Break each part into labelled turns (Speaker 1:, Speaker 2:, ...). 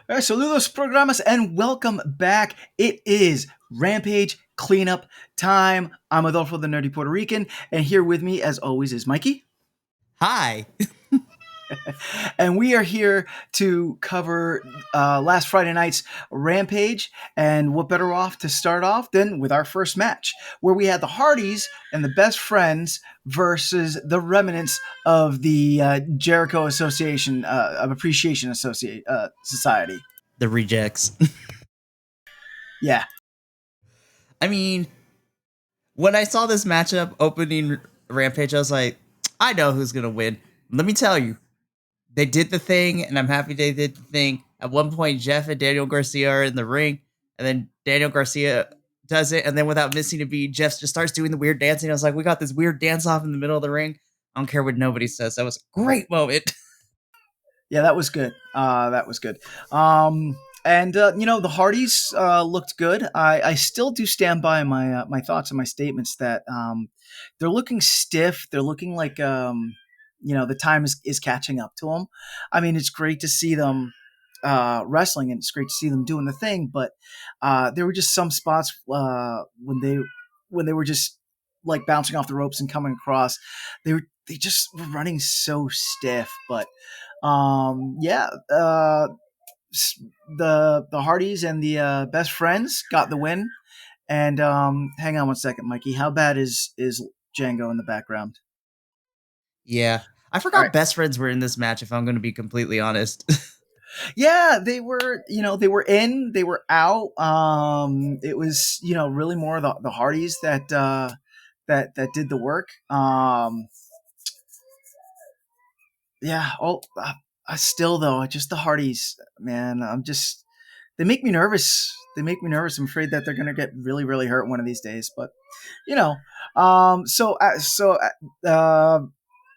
Speaker 1: All right, saludos programas and welcome back. It is Rampage cleanup time. I'm Adolfo the Nerdy Puerto Rican, and here with me, as always, is Mikey.
Speaker 2: Hi.
Speaker 1: And we are here to cover last Friday night's Rampage. And what better off to start off than with our first match, where we had the Hardys and the Best Friends versus the remnants of the Jericho Association of Appreciation Society.
Speaker 2: The rejects.
Speaker 1: Yeah.
Speaker 2: I mean, when I saw this matchup opening Rampage, I was like, I know who's going to win. Let me tell you, they did the thing, and I'm happy they did the thing. At one point, Jeff and Daniel Garcia are in the ring, and then Daniel Garcia does it, and then without missing a beat, Jeff just starts doing the weird dancing. I was like, we got this weird dance off in the middle of the ring. I don't care what nobody says. That was a great moment.
Speaker 1: Yeah, that was good. That was good. And the Hardys looked good. I still do stand by my thoughts and my statements that they're looking stiff. They're looking like the time is catching up to them. I mean, it's great to see them wrestling, and it's great to see them doing the thing. But there were just some spots when they were just like bouncing off the ropes and coming across. They just were running so stiff, but. The Hardys and the Best Friends got the win. And hang on one second, Mikey. How bad is Django in the background?
Speaker 2: Yeah. I forgot right. Best Friends were in this match, if I'm going to be completely honest.
Speaker 1: Yeah, they were, they were in, they were out. It was, really more the Hardys that did the work. Yeah, still though, just the Hardys, man. They make me nervous. I'm afraid that they're gonna get really, really hurt one of these days. But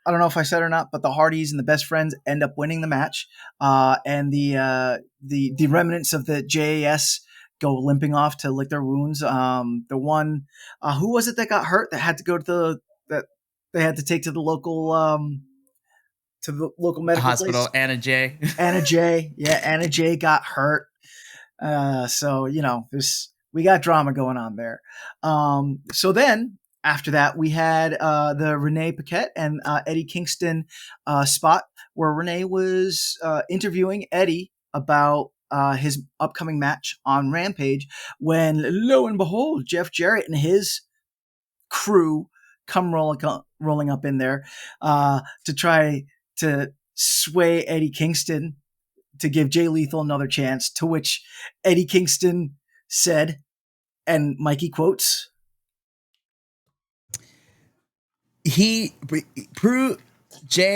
Speaker 1: I don't know if I said it or not, but the Hardys and the Best Friends end up winning the match, and the remnants of the JAS go limping off to lick their wounds. The one, who was it that got hurt that had to go to that they had to take to the local medical
Speaker 2: hospital
Speaker 1: place?
Speaker 2: Anna J.
Speaker 1: Anna J got hurt. So we got drama going on there. So then after that we had the Renee Paquette and Eddie Kingston spot where Renee was interviewing Eddie about his upcoming match on Rampage, when lo and behold, Jeff Jarrett and his crew come rolling up in there to try to sway Eddie Kingston to give Jay Lethal another chance, to which Eddie Kingston said, and Mikey quotes,
Speaker 2: Jay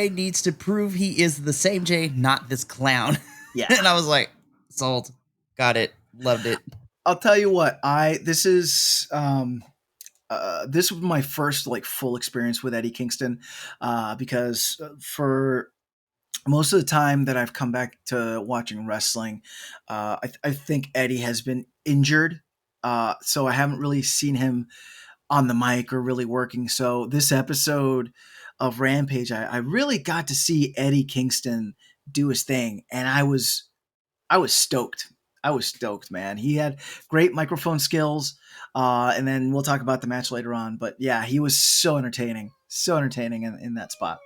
Speaker 2: needs to prove he is the same Jay, not this clown.
Speaker 1: Yeah.
Speaker 2: And I was like, sold. Got it. Loved it.
Speaker 1: I'll tell you what, this was my first full experience with Eddie Kingston, because for most of the time that I've come back to watching wrestling, I think Eddie has been injured, so I haven't really seen him on the mic or really working. So this episode of Rampage, I really got to see Eddie Kingston do his thing, and I was stoked. I was stoked, man. He had great microphone skills, and then we'll talk about the match later on. But yeah, he was so entertaining in that spot.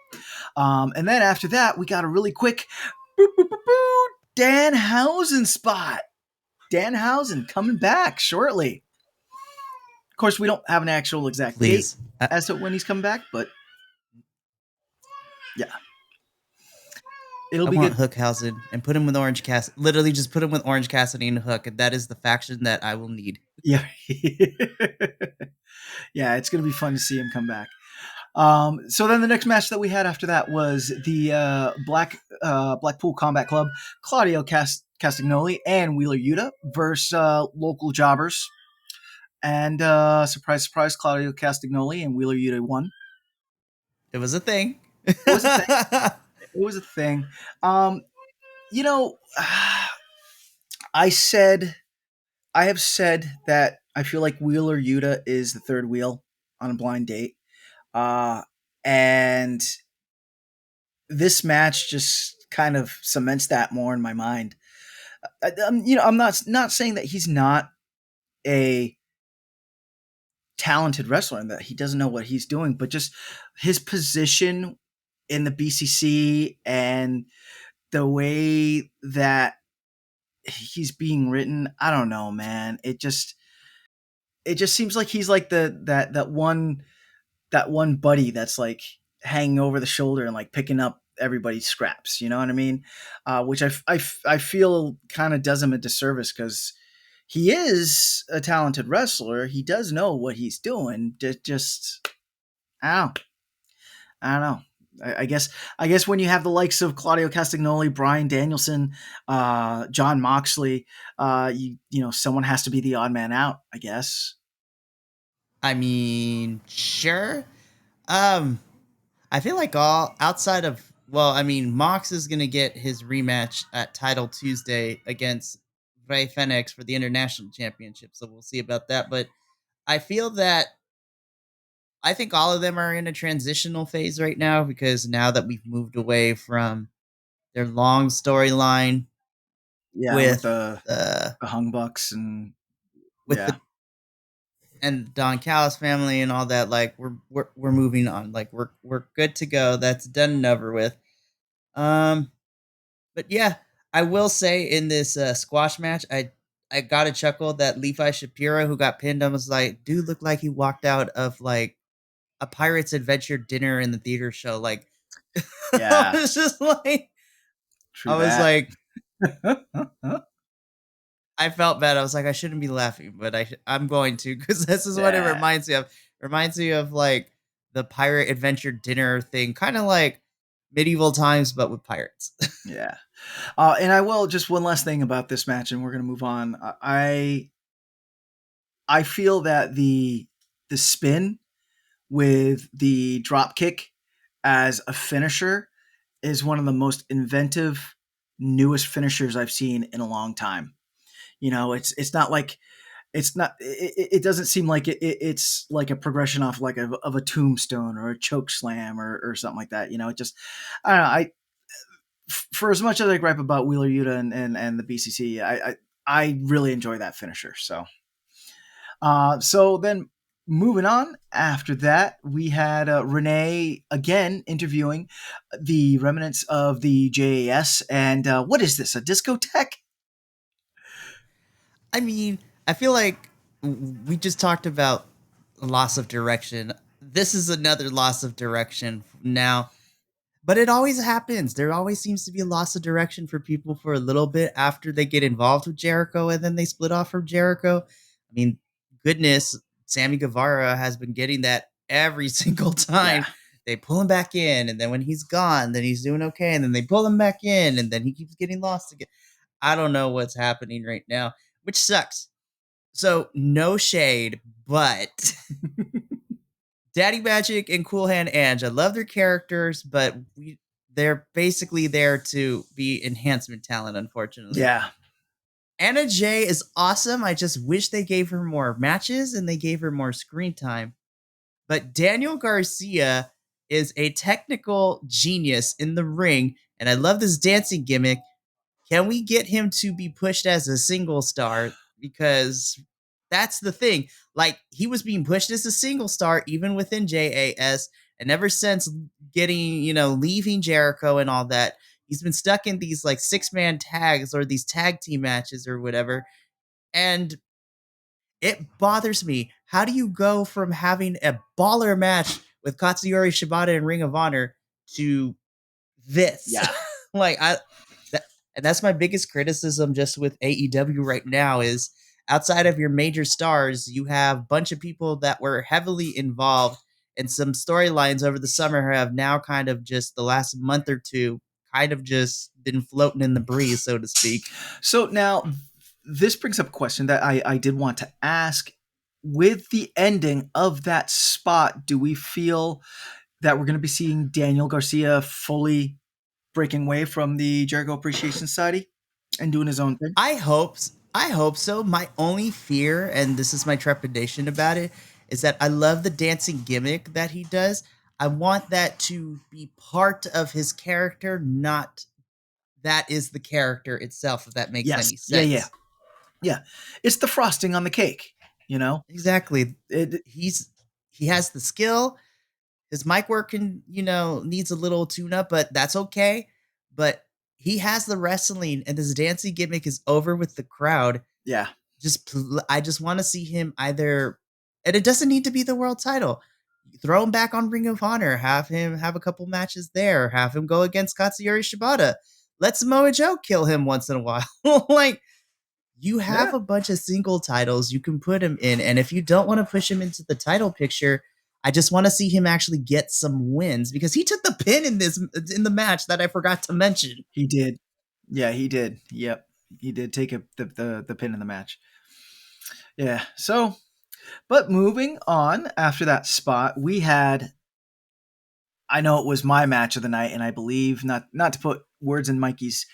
Speaker 1: And then after that, we got a really quick Danhausen spot. Danhausen coming back shortly. Of course, we don't have an actual exact date as to when he's coming back, but yeah.
Speaker 2: It'll be good. Hookhausen and put him with Orange Cassidy. Literally just put him with Orange Cassidy and Hook. And that is the faction that I will need.
Speaker 1: Yeah. Yeah, it's going to be fun to see him come back. So then the next match that we had after that was the Blackpool Combat Club, Claudio Castagnoli and Wheeler Yuta versus local jobbers. And surprise, surprise, Claudio Castagnoli and Wheeler Yuta won.
Speaker 2: It was a thing.
Speaker 1: It was a thing. I have said that I feel like Wheeler Yuta is the third wheel on a blind date. And this match just kind of cements that more in my mind. I'm not saying that he's not a talented wrestler and that he doesn't know what he's doing, but just his position in the BCC and the way that he's being written, I don't know, man. It just seems like he's like that one buddy that's like hanging over the shoulder and like picking up everybody's scraps. You know what I mean? Which I feel kind of does him a disservice because he is a talented wrestler. He does know what he's doing. Just I don't, I don't know. I guess when you have the likes of Claudio Castagnoli, Brian Danielson, John Moxley, someone has to be the odd man out. I guess.
Speaker 2: I mean, sure. Um, I feel like all outside of Mox is gonna get his rematch at Title Tuesday against Rey Fenix for the international championship, so we'll see about that. But I feel that I think all of them are in a transitional phase right now because now that we've moved away from their long storyline
Speaker 1: Yeah, with
Speaker 2: with
Speaker 1: the Hung Bucks and
Speaker 2: with
Speaker 1: yeah,
Speaker 2: the and Don Callis family and all that, like we're moving on. Like we're good to go. That's done and over with. Um, but yeah, I will say in this squash match, I got a chuckle that Levi Shapiro, who got pinned, I was like, dude, looked like he walked out of like a Pirate's Adventure dinner in the theater show. Like, I
Speaker 1: yeah,
Speaker 2: was just like,
Speaker 1: true
Speaker 2: I was
Speaker 1: that.
Speaker 2: like, I felt bad. I was like, I shouldn't be laughing, but I'm going to because this is what it
Speaker 1: Yeah,
Speaker 2: reminds me of. Reminds me of like the pirate adventure dinner thing, kind of like medieval times, but with pirates.
Speaker 1: yeah. And I will just one last thing about this match, and we're gonna move on. I feel that the spin with the drop kick as a finisher is one of the most inventive, newest finishers I've seen in a long time. It's not like it doesn't seem like it's like a progression off like of a tombstone or a choke slam or something like that. It just I don't know. For as much as I gripe about Wheeler Yuta and the BCC, I really enjoy that finisher. So then moving on after that, we had Renee again interviewing the remnants of the JAS. And what is this, a discotheque?
Speaker 2: I mean, I feel like we just talked about loss of direction. This is another loss of direction now. But it always happens. There always seems to be a loss of direction for people for a little bit after they get involved with Jericho and then they split off from Jericho. I mean, goodness, Sammy Guevara has been getting that every single
Speaker 1: Yeah.
Speaker 2: time. They pull him back in, and then when he's gone, then he's doing okay, and then they pull him back in, and then he keeps getting lost again. I don't know what's happening right now, which sucks. So, no shade, but Daddy Magic and Cool Hand Ange, I love their characters, but they're basically there to be enhancement talent, unfortunately.
Speaker 1: Yeah.
Speaker 2: Anna Jay is awesome. I just wish they gave her more matches and they gave her more screen time. But Daniel Garcia is a technical genius in the ring, and I love this dancing gimmick. Can we get him to be pushed as a single star? Because that's the thing. Like, he was being pushed as a single star even within JAS, and ever since getting, leaving Jericho and all that, he's been stuck in these like 6-man tags or these tag team matches or whatever. And it bothers me. How do you go from having a baller match with Katsuyori Shibata in Ring of Honor to this?
Speaker 1: Yeah.
Speaker 2: like I that, and that's my biggest criticism just with AEW right now is outside of your major stars, you have a bunch of people that were heavily involved in some storylines over the summer have now kind of just the last month or two kind of just been floating in the breeze, so to speak.
Speaker 1: So now this brings up a question that I did want to ask. With the ending of that spot, do we feel that we're going to be seeing Daniel Garcia fully breaking away from the Jericho Appreciation Society and doing his own thing?
Speaker 2: I hope so. My only fear, and this is my trepidation about it, is that I love the dancing gimmick that he does. I want that to be part of his character, not that is the character itself, if that makes
Speaker 1: Yes.
Speaker 2: any
Speaker 1: Yeah. Yeah.
Speaker 2: sense.
Speaker 1: Yeah. It's the frosting on the cake. You know.
Speaker 2: Exactly.
Speaker 1: It.
Speaker 2: He has the skill. His mic work needs a little tune up, but that's okay. But he has the wrestling, and this dancing gimmick is over with the crowd.
Speaker 1: Yeah.
Speaker 2: I just want to see him either, and it doesn't need to be the world title. Throw him back on Ring of Honor, have him have a couple matches there, have him go against Katsuyori Shibata. Let Samoa Joe kill him once in a while. Like, you have
Speaker 1: Yeah.
Speaker 2: a bunch of single titles you can put him in, and if you don't want to push him into the title picture, I just want to see him actually get some wins, because he took the pin in the match that I forgot to mention.
Speaker 1: He did. Yeah, he did. Yep. He did take the pin in the match. Yeah. So, but moving on after that spot, we had, I know it was my match of the night, and I believe, not to put words in Mikey's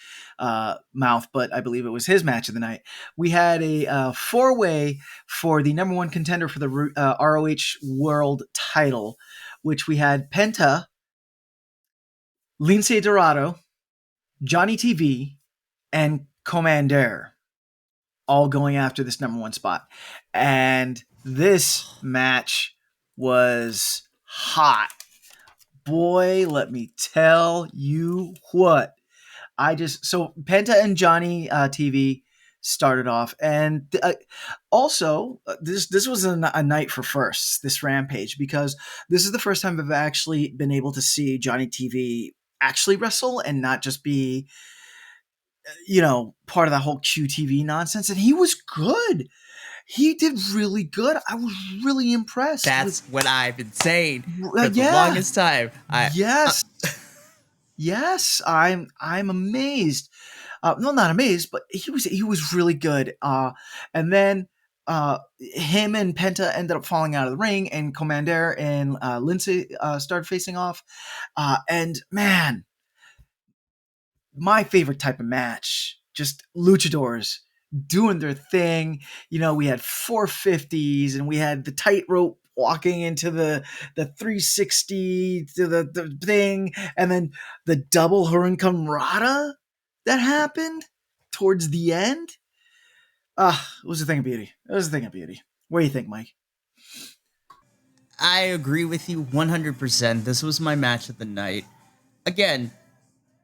Speaker 1: mouth, but I believe it was his match of the night. We had a four-way for the number one contender for the ROH World Title, which we had Penta, Lince Dorado, Johnny TV, and Commander all going after this number one spot. And this match was hot. Boy, let me tell you what. So Penta and Johnny TV started off, and also this was a night for firsts, this Rampage, because this is the first time I've actually been able to see Johnny TV actually wrestle and not just be, part of that whole QTV nonsense. And he was good. He did really good. I was really impressed
Speaker 2: That's
Speaker 1: with.
Speaker 2: what I've been saying for the
Speaker 1: Yeah.
Speaker 2: longest time.
Speaker 1: Yes. Yes. I'm amazed. No, not amazed, but he was really good. And then him and Penta ended up falling out of the ring, and Commander and Lindsay started facing off. And man, my favorite type of match, just luchadors doing their thing. We had 450s, and we had the tightrope walking into the 360 to the thing, and then the double Hurricane Rana that happened towards the end. It was a thing of beauty. It was a thing of beauty. What do you think, Mike?
Speaker 2: I agree with you 100%. This was my match of the night. Again,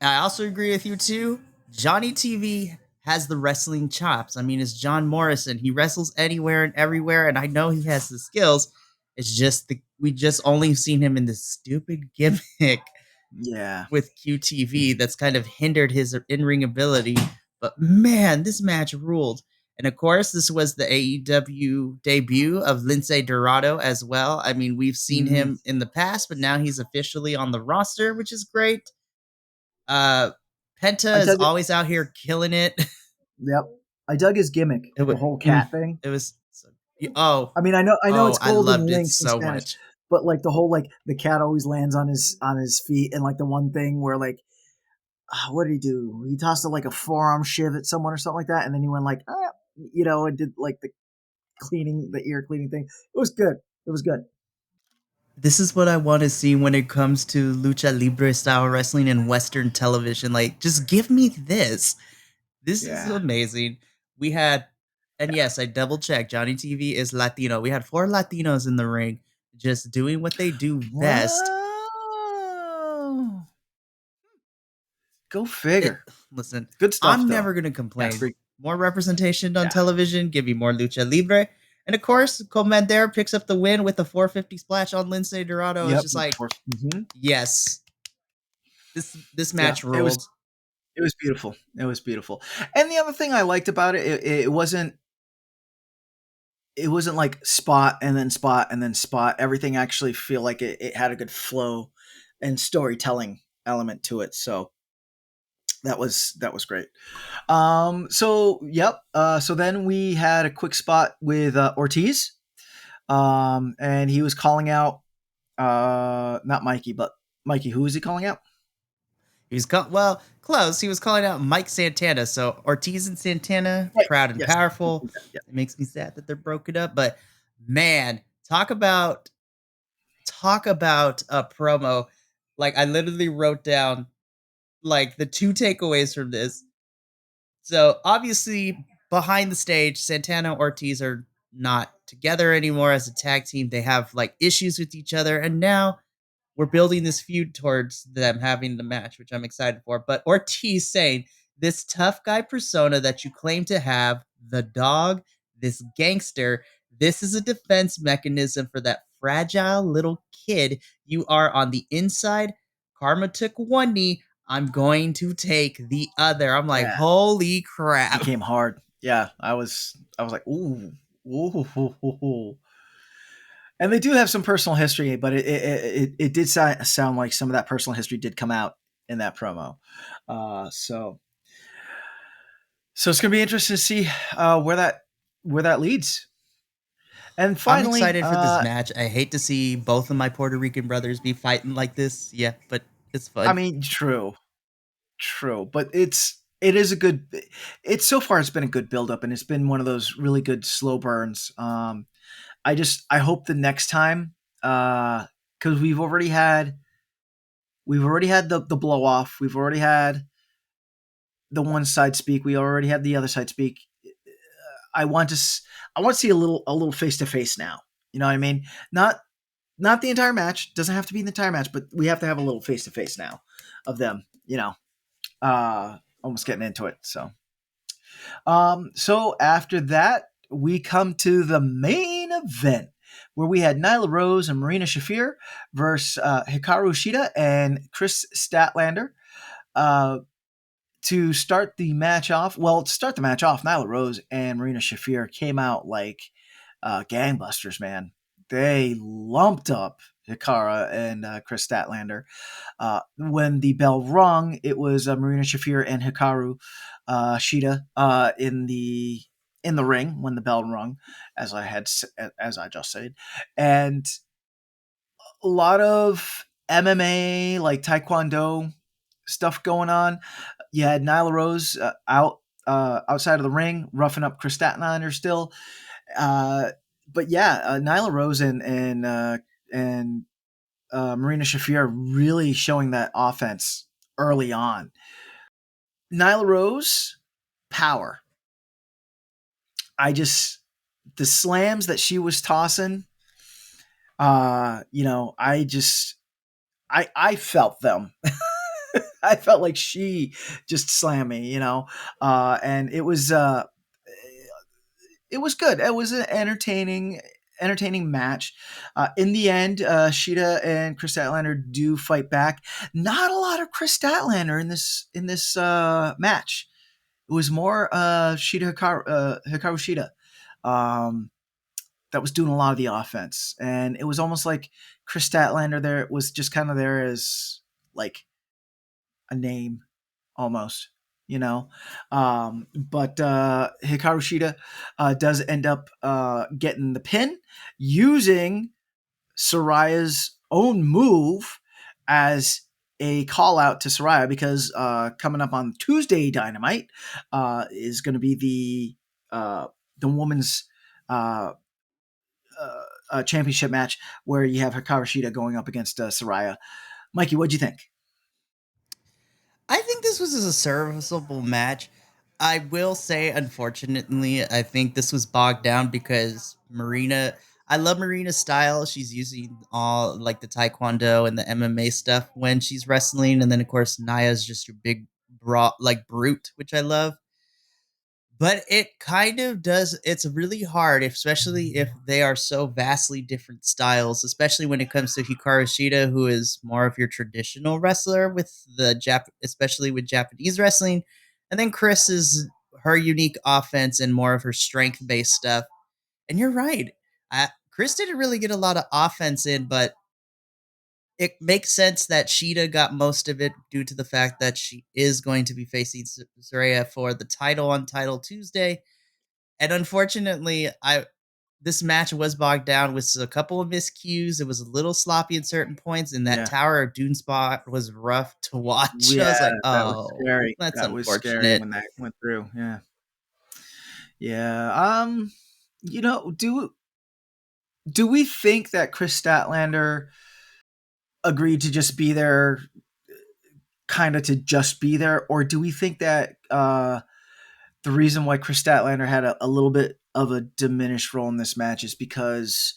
Speaker 2: I also agree with you too. Johnny TV has the wrestling chops. I mean, it's John Morrison. He wrestles anywhere and everywhere, and I know he has the skills. It's just we just only seen him in this stupid gimmick
Speaker 1: Yeah.
Speaker 2: with QTV that's kind of hindered his in-ring ability. But man, this match ruled. And of course, this was the AEW debut of Lince Dorado as well. I mean, we've seen
Speaker 1: Mm-hmm.
Speaker 2: him in the past, but now he's officially on the roster, which is great. Uh, Penta
Speaker 1: I
Speaker 2: is
Speaker 1: dug it.
Speaker 2: always out here killing it.
Speaker 1: Yep. I dug his gimmick,
Speaker 2: It
Speaker 1: the
Speaker 2: was,
Speaker 1: whole cat thing.
Speaker 2: it was so, oh,
Speaker 1: I mean, I know
Speaker 2: oh,
Speaker 1: it's
Speaker 2: I
Speaker 1: golden
Speaker 2: loved it
Speaker 1: links in
Speaker 2: so
Speaker 1: Spanish,
Speaker 2: much.
Speaker 1: but like the whole, like, the cat always lands on his feet, and like the one thing where, like, what did he do? He tossed like a forearm shiv at someone or something like that, and then he went like, and did like the ear cleaning thing. It was good. It was good.
Speaker 2: This is what I want to see when it comes to lucha libre style wrestling and Western television. Like, just give me this. This is
Speaker 1: Yeah.
Speaker 2: amazing. We had, and yes, I double checked. Johnny TV is Latino. We had 4 Latinos in the ring, just doing what they do best.
Speaker 1: Wow. Go
Speaker 2: It,
Speaker 1: figure.
Speaker 2: listen,
Speaker 1: Good stuff,
Speaker 2: I'm
Speaker 1: though.
Speaker 2: never gonna
Speaker 1: Yeah.
Speaker 2: complain. More representation on
Speaker 1: Yeah.
Speaker 2: television. Give me more lucha libre. And of course, Commander picks up the win with a 450 splash on Lince Dorado. It's
Speaker 1: Yep.
Speaker 2: just like,
Speaker 1: Mm-hmm.
Speaker 2: yes, this
Speaker 1: Yeah.
Speaker 2: match
Speaker 1: It was.
Speaker 2: ruled.
Speaker 1: It was beautiful. It was beautiful. And the other thing I liked about it, it wasn't. It wasn't like spot and then spot and then spot. Everything actually feel like it had a good flow and storytelling element to it. So that was great. So yep. So then we had a quick spot with Ortiz. And he was calling out not Mikey, but Mikey. Who was he calling out?
Speaker 2: He was well, close. He was calling out Mike Santana. So Ortiz and Santana,
Speaker 1: Right.
Speaker 2: proud and
Speaker 1: Yes.
Speaker 2: powerful.
Speaker 1: Yeah.
Speaker 2: It makes me sad that they're broken up, but man, talk about a promo. Like, I literally wrote down like the two takeaways from this. So obviously, behind the stage, Santana and Ortiz are not together anymore as a tag team. They have like issues with each other, and now we're building this feud towards them having the match, which I'm excited for. But Ortiz saying this tough guy persona that you claim to have, the dog, this gangster, this is a defense mechanism for that fragile little kid you are on the inside. Karma took one knee. I'm going to take the other. I'm like,
Speaker 1: Yeah,
Speaker 2: holy
Speaker 1: he
Speaker 2: crap.
Speaker 1: came hard. Yeah, I was like, ooh, ooh, ooh, ooh, ooh. And they do have some personal history, but it did sound like some of that personal history did come out in that promo. So it's going to be interesting to see where that leads. And
Speaker 2: I'm
Speaker 1: finally,
Speaker 2: excited for this match. I hate to see both of my Puerto Rican brothers be fighting like this. Yeah, but it's
Speaker 1: I
Speaker 2: fun.
Speaker 1: mean, true, but it is a good. It's so far it's been a good build up, and it's been one of those really good slow burns. I hope the next time, because we've already had the blow off, we've already had the one side speak, we already had the other side speak. I want to I want to see a little face to face now. You know what I mean? Not the entire match. Doesn't have to be the entire match, but we have to have a little face to face now of them. Almost getting into it. So after that, we come to the main event where we had Nyla Rose and Marina Shafir versus Hikaru Shida and Chris Statlander. Uh, to start the match off, Nyla Rose and Marina Shafir came out like gangbusters, man. They lumped up Hikara and Chris Statlander. When the bell rung, it was Marina Shafir and Hikaru Shida in the ring when the bell rung, as I just said, and a lot of MMA like Taekwondo stuff going on. You had Nyla Rose outside of the ring, roughing up Chris Statlander still. Uh, but yeah, Nyla Rose and Marina Shafir really showing that offense early on. Nyla Rose, power. The slams that she was tossing, I felt them. I felt like she just slammed me, and it was good. It was an entertaining match. In the end, Sheeta and Chris Statlander do fight back. Not a lot of Chris Statlander in this match. It was more Hikaru Shida that was doing a lot of the offense, and it was almost like Chris Statlander there was just kind of there as like a name almost, you know. But Hikaru Shida does end up getting the pin using Soraya's own move as a call out to Soraya because coming up on Tuesday Dynamite is going to be the women's uh, championship match where you have Hikaru Shida going up against Soraya. Mikey, what'd you think?
Speaker 2: I think this was a serviceable match. I will say, unfortunately, I think this was bogged down because Marina. I love Marina's style. She's using all like the Taekwondo and the MMA stuff when she's wrestling, and then of course Naya's just your big like brute, which I love. But it kind of does. It's really hard, especially if they are so vastly different styles. Especially when it comes to Hikaru Shida, who is more of your traditional wrestler with especially with Japanese wrestling, and then Chris is her unique offense and more of her strength based stuff. And you're right, Chris didn't really get a lot of offense in, but it makes sense that Sheeta got most of it due to the fact that she is going to be facing Saraya for the title on Title Tuesday. And unfortunately, I this match was bogged down with a couple of miscues. It was a little sloppy at certain points, and that
Speaker 1: Yeah.
Speaker 2: Tower of Doom spot was rough to watch. I
Speaker 1: Yeah,
Speaker 2: was like,
Speaker 1: that was
Speaker 2: "Oh,
Speaker 1: scary.
Speaker 2: that's
Speaker 1: That was scary
Speaker 2: unfortunate."
Speaker 1: when that went through. Yeah. Yeah. Do we think that Chris Statlander agreed to just be there kind of to just be there, or do we think that the reason why Chris Statlander had a little bit of a diminished role in this match is because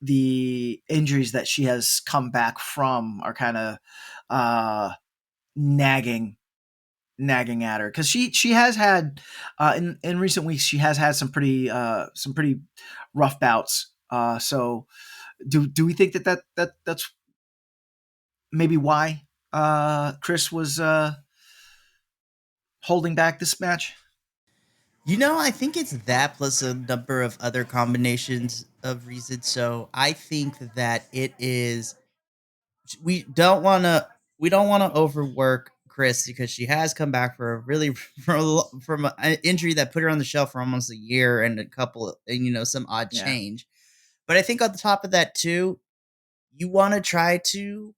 Speaker 1: the injuries that she has come back from are kind of uh, nagging at her, because she has had in recent weeks, she has had some pretty rough bouts. So do we think that's maybe why Chris was holding back this match?
Speaker 2: I think it's that plus a number of other combinations of reasons. So I think that it is we don't want to we don't want to overwork Chris because she has come back for a really from an injury that put her on the shelf for almost a year and a couple of, and some odd
Speaker 1: Yeah,
Speaker 2: change. But I think on the top of that too, you want to try to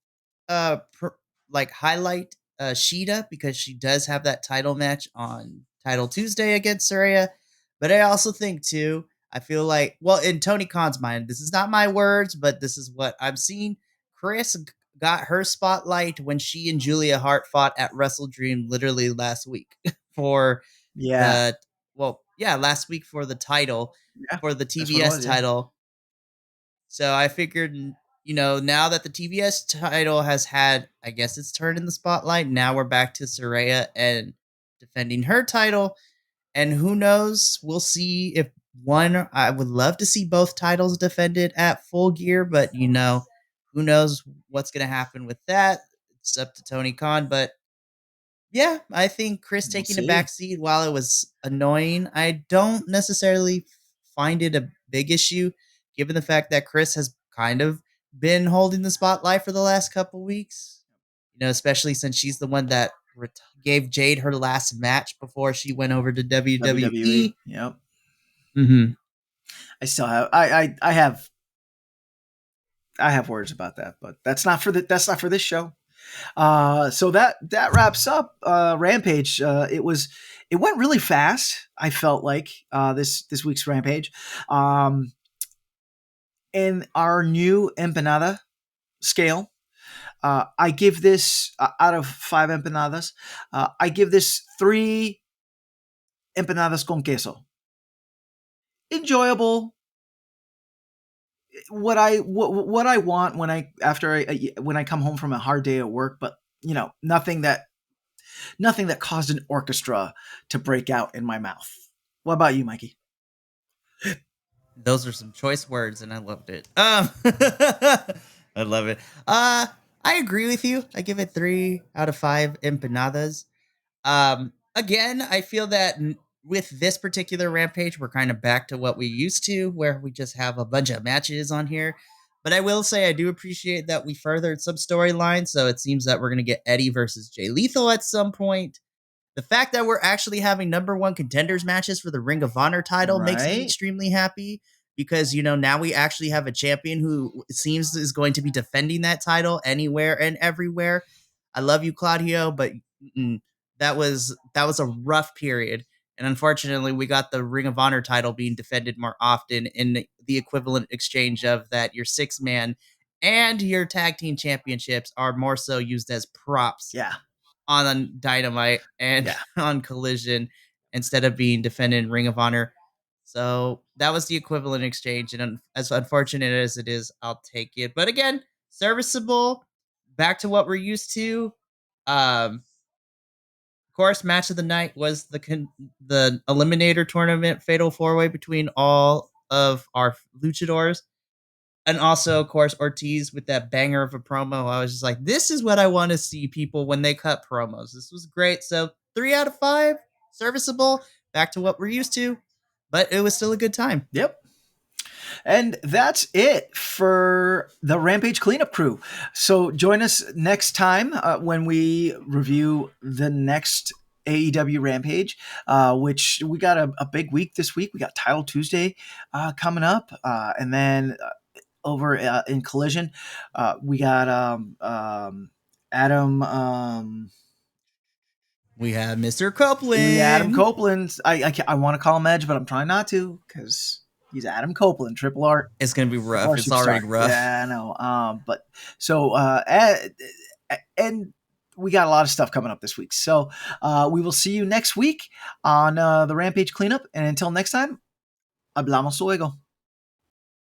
Speaker 2: highlight Sheeta because she does have that title match on Title Tuesday against Saraya. But I also think too, I feel like, well, in Tony Khan's mind, this is not my words, but this is what I'm seeing. Chris got her spotlight when she and Julia Hart fought at Wrestle Dream literally last week for
Speaker 1: yeah,
Speaker 2: the last week for the title,
Speaker 1: yeah.
Speaker 2: for the
Speaker 1: That's what it
Speaker 2: TBS
Speaker 1: was. Yeah,
Speaker 2: title. So I figured, now that the TBS title has had, I guess, its turn in the spotlight, now we're back to Saraya and defending her title. And who knows? We'll see if I would love to see both titles defended at Full Gear, but who knows what's going to happen with that? It's up to Tony Khan. But yeah, I think Chris
Speaker 1: we'll
Speaker 2: taking a back
Speaker 1: see.
Speaker 2: seat, while it was annoying, I don't necessarily find it a big issue, given the fact that Chris has kind of been holding the spotlight for the last couple weeks. Especially since she's the one that gave Jade her last match before she went over to WWE.
Speaker 1: WWE. Yep.
Speaker 2: Mm-hmm.
Speaker 1: I still have I have words about that, but that's not for this show. So that wraps up Rampage. It went really fast. I felt like this week's Rampage. In our new empanada scale, I give this out of 5 empanadas. I give this 3 empanadas con queso. Enjoyable. What I want when when I come home from a hard day at work, but nothing that caused an orchestra to break out in my mouth. What about you, Mikey?
Speaker 2: Those are some choice words, and I loved it. I love it. I agree with you. I give it 3 out of 5 empanadas. Again, I feel that with this particular Rampage, we're kind of back to what we used to, where we just have a bunch of matches on here. But I will say I do appreciate that we furthered some storylines. So it seems that we're going to get Eddie versus Jay Lethal at some point. The fact that we're actually having number one contenders matches for the Ring of Honor title makes me
Speaker 1: Right?
Speaker 2: extremely happy because, now we actually have a champion who it seems is going to be defending that title anywhere and everywhere. I love you, Claudio, but that was a rough period. And unfortunately, we got the Ring of Honor title being defended more often in the equivalent exchange of that your 6 man and your tag team championships are more so used as props
Speaker 1: Yeah,
Speaker 2: on Dynamite and
Speaker 1: yeah,
Speaker 2: on Collision instead of being defended in Ring of Honor. So that was the equivalent exchange. And as unfortunate as it is, I'll take it. But again, serviceable. Back to what we're used to. Of course, match of the night was the Eliminator tournament fatal 4-way between all of our luchadors. And also, of course, Ortiz with that banger of a promo. I was just like, this is what I want to see people when they cut promos. This was great. So 3 out of 5, serviceable, back to what we're used to, but it was still a good time.
Speaker 1: yep. And that's it for the Rampage Cleanup Crew. So join us next time when we review the next AEW Rampage, which we got a big week this week. We got Title Tuesday coming up, and then over in Collision, we got Adam.
Speaker 2: We have Mr.
Speaker 1: Adam
Speaker 2: Copeland.
Speaker 1: Copeland. I want to call him Edge, but I'm trying not to because he's Adam Copeland,
Speaker 2: It's going to be
Speaker 1: Triple R
Speaker 2: rough. It's already
Speaker 1: superstar.
Speaker 2: rough.
Speaker 1: Yeah, I know. But so and we got a lot of stuff coming up this week. So we will see you next week on the Rampage cleanup. And until next time, hablamos luego.